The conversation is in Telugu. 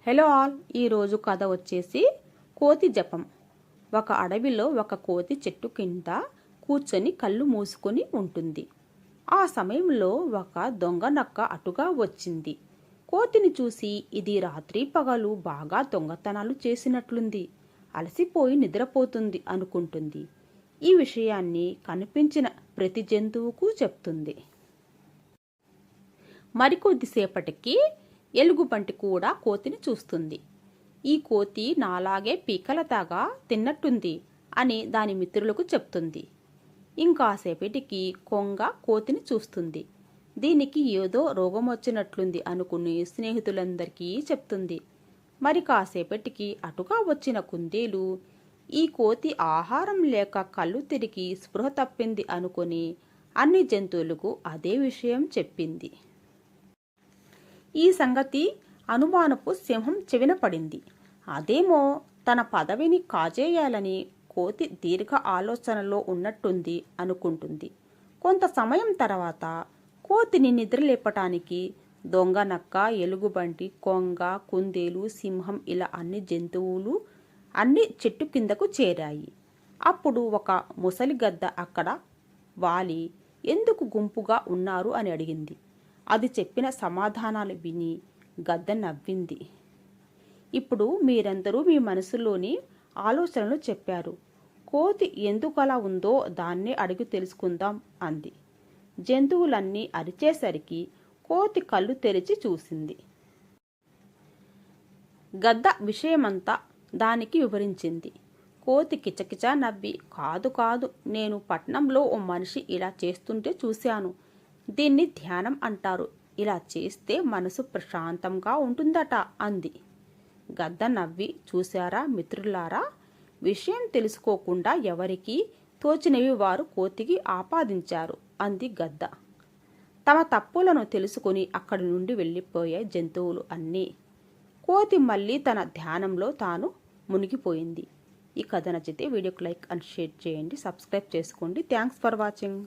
హలో ఆల్, ఈరోజు కథ వచ్చేసి కోతి జపం. ఒక అడవిలో ఒక కోతి చెట్టు కింద కూర్చొని కళ్ళు మూసుకొని ఉంటుంది. ఆ సమయంలో ఒక దొంగ నక్క అటుగా వచ్చింది. కోతిని చూసి ఇది రాత్రి పగలు బాగా దొంగతనాలు చేసినట్లుంది, అలసిపోయి నిద్రపోతుంది అనుకుంటుంది. ఈ విషయాన్ని కనిపించిన ప్రతి జంతువుకు చెప్తుంది. మరికొద్దిసేపటికి ఎలుగుబంటి కూడా కోతిని చూస్తుంది. ఈ కోతి నాలాగే పీకల తాగా తిన్నట్టుంది అని దాని మిత్రులకు చెప్తుంది. ఇంకాసేపటికి కొంగ కోతిని చూస్తుంది. దీనికి ఏదో రోగం వచ్చినట్లుంది అనుకుని స్నేహితులందరికీ చెప్తుంది. మరి కాసేపటికి అటుగా వచ్చిన కుందేలు ఈ కోతి ఆహారం లేక కళ్ళు తిరిగి స్పృహ తప్పింది అనుకుని అన్ని జంతువులకు అదే విషయం చెప్పింది. ఈ సంగతి అనుమానపు సింహం చెవిన పడింది. అదేమో తన పదవిని కాజేయాలని కోతి దీర్ఘ ఆలోచనలో ఉన్నట్టుంది అనుకుంటుంది. కొంత సమయం తర్వాత కోతిని నిద్రలేపటానికి దొంగ నక్క, ఎలుగుబంటి, కొంగ, కుందేలు, సింహం ఇలా అన్ని జంతువులు అన్ని చెట్టు కిందకు చేరాయి. అప్పుడు ఒక ముసలి గద్ద అక్కడ వాలి ఎందుకు గుంపుగా ఉన్నారు అని అడిగింది. అది చెప్పిన సమాధానాలు విని గద్ద నవ్వింది. ఇప్పుడు మీరందరూ మీ మనసులోని ఆలోచనలు చెప్పారు. కోతి ఎందుకలా ఉందో దాన్నే అడిగి తెలుసుకుందాం అంది. జంతువులన్నీ అరిచేసరికి కోతి కళ్ళు తెరిచి చూసింది. గద్ద విషయమంతా దానికి వివరించింది. కోతి కిచకిచా నవ్వి, కాదు కాదు, నేను పట్నంలో ఓ మనిషి ఇలా చేస్తుంటే చూశాను. దీన్ని ధ్యానం అంటారు. ఇలా చేస్తే మనసు ప్రశాంతంగా ఉంటుందట అంది. గద్ద నవ్వి, చూశారా మిత్రులారా, విషయం తెలుసుకోకుండా ఎవరికి తోచినవి వారు కోతికి ఆపాదించారు అంది గద్ద. తమ తప్పులను తెలుసుకుని అక్కడి నుండి వెళ్ళిపోయాయి జంతువులు అన్నీ. కోతి మళ్ళీ తన ధ్యానంలో తాను మునిగిపోయింది. ఈ కథ నచ్చితే వీడియోకి లైక్ అండ్ షేర్ చేయండి, సబ్స్క్రైబ్ చేసుకోండి. Thanks for watching.